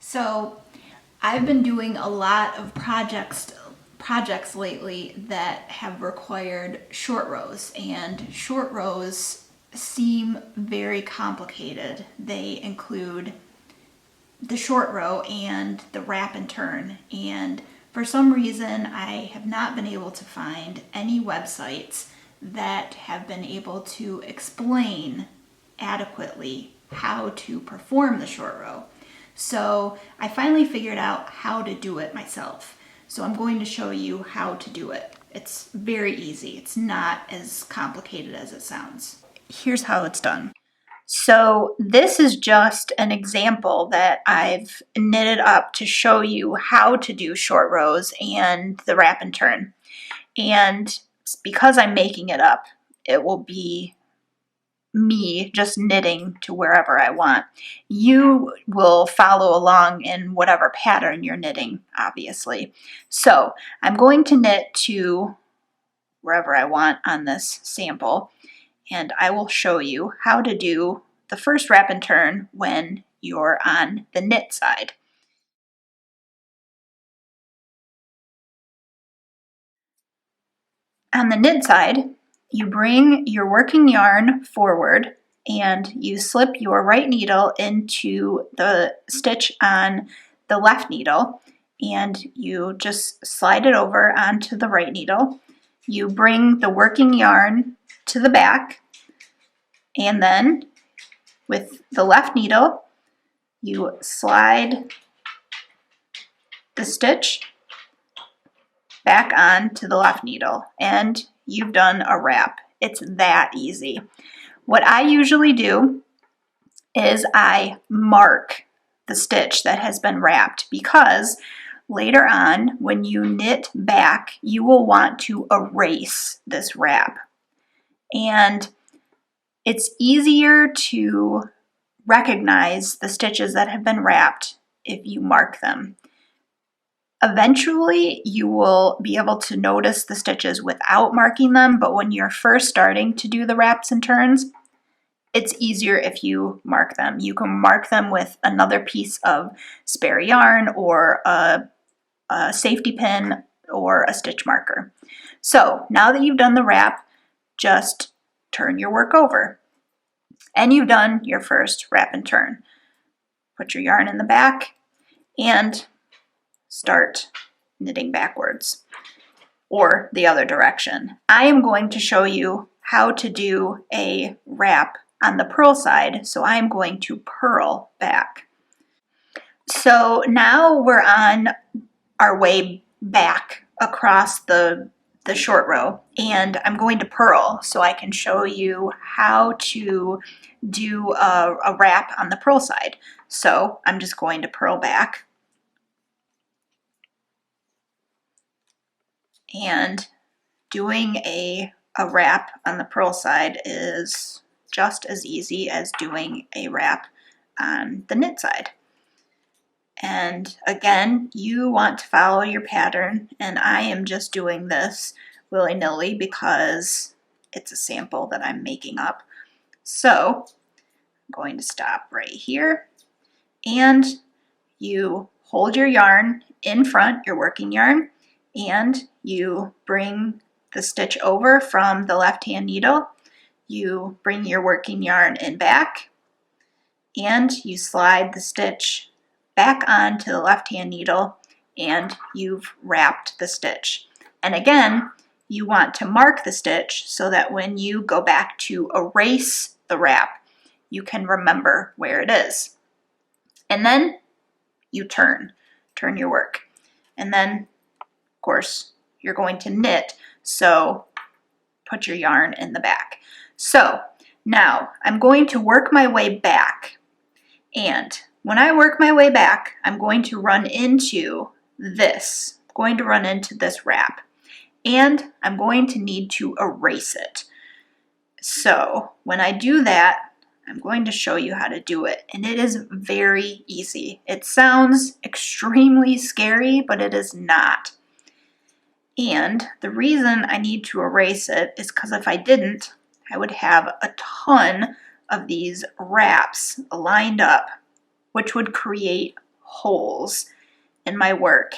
So I've been doing a lot of projects lately that have required short rows, and short rows seem very complicated. They include the short row and the wrap and turn, and for some reason I have not been able to find any websites that have been able to explain adequately how to perform the short row. So I finally figured out how to do it myself. So I'm going to show you how to do it. It's very easy. It's not as complicated as it sounds. Here's how it's done. So this is just an example that I've knitted up to show you how to do short rows and the wrap and turn. And because I'm making it up, it will be me just knitting to wherever I want. You will follow along in whatever pattern you're knitting, obviously. So I'm going to knit to wherever I want on this sample, and I will show you how to do the first wrap and turn when you're on the knit side. On the knit side, you bring your working yarn forward and you slip your right needle into the stitch on the left needle, and you just slide it over onto the right needle. You bring the working yarn to the back, and then with the left needle, you slide the stitch back on to the left needle, and you've done a wrap. It's that easy. What I usually do is I mark the stitch that has been wrapped, because later on when you knit back, you will want to erase this wrap. And it's easier to recognize the stitches that have been wrapped if you mark them. Eventually, you will be able to notice the stitches without marking them, but when you're first starting to do the wraps and turns, it's easier if you mark them. You can mark them with another piece of spare yarn or a safety pin or a stitch marker. So now that you've done the wrap, just turn your work over. And you've done your first wrap and turn. Put your yarn in the back and start knitting backwards or the other direction. I am going to show you how to do a wrap on the purl side, so I'm going to purl back. So now we're on our way back across the short row, and I'm going to purl so I can show you how to do a wrap on the purl side. So I'm just going to purl back, and doing a wrap on the purl side is just as easy as doing a wrap on the knit side. And again, you want to follow your pattern, and I am just doing this willy-nilly because it's a sample that I'm making up. So I'm going to stop right here, and you hold your yarn in front, your working yarn, and you bring the stitch over from the left-hand needle. You bring your working yarn in back, and you slide the stitch back onto the left-hand needle, and you've wrapped the stitch. And again, you want to mark the stitch so that when you go back to erase the wrap, you can remember where it is. And then you turn your work. And then, of course, you're going to knit, so put your yarn in the back. So now I'm going to work my way back, and when I work my way back, I'm going to run into this. I'm going to run into this wrap, and I'm going to need to erase it. So when I do that, I'm going to show you how to do it, and it is very easy. It sounds extremely scary, but it is not. And the reason I need to erase it is because if I didn't, I would have a ton of these wraps lined up, which would create holes in my work,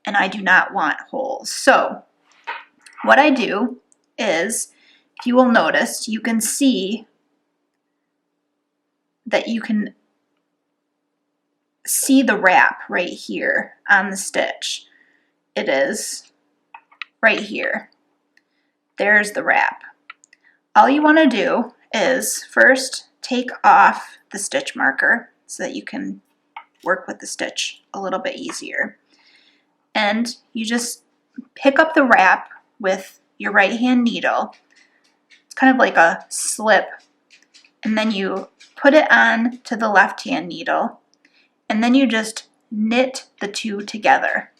and I do not want holes. So what I do is, if you will notice, you can see that you can see the wrap right here on the stitch. It is right here. There's the wrap. All you want to do is first take off the stitch marker so that you can work with the stitch a little bit easier. And you just pick up the wrap with your right hand needle. It's kind of like a slip. And then you put it on to the left hand needle, and then you just knit the two together.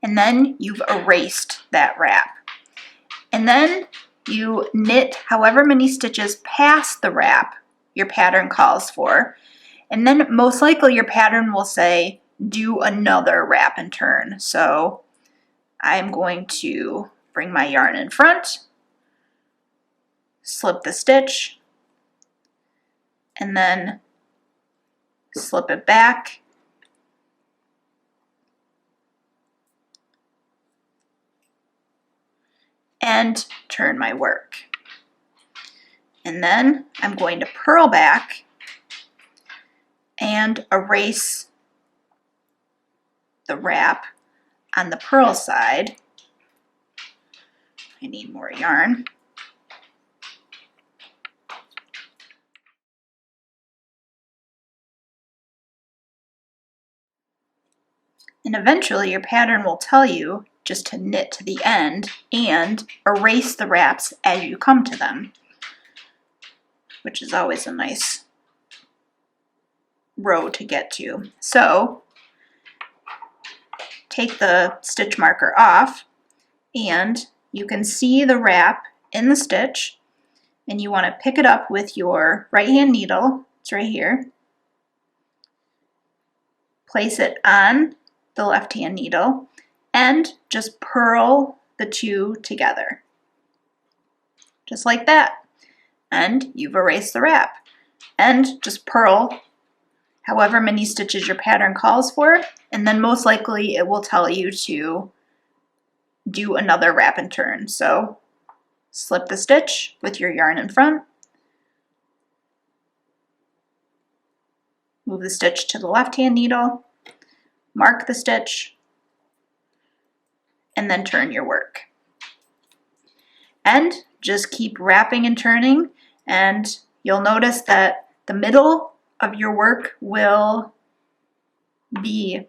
And then you've erased that wrap. And then you knit however many stitches past the wrap your pattern calls for. And then most likely your pattern will say, do another wrap and turn. So I'm going to bring my yarn in front, slip the stitch, and then slip it back, and turn my work. And then I'm going to purl back and erase the wrap on the purl side. I need more yarn. And eventually your pattern will tell you just to knit to the end and erase the wraps as you come to them, which is always a nice row to get to. So take the stitch marker off, and you can see the wrap in the stitch, and you want to pick it up with your right hand needle. It's right here. Place it on the left hand needle and just purl the two together. Just like that. And you've erased the wrap. And just purl however many stitches your pattern calls for, and then most likely it will tell you to do another wrap and turn. So slip the stitch with your yarn in front, move the stitch to the left hand needle, mark the stitch, and then turn your work. And just keep wrapping and turning, and you'll notice that the middle of your work will be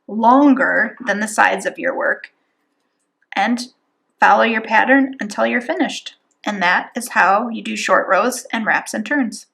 longer than the sides of your work. And follow your pattern until you're finished. And that is how you do short rows and wraps and turns.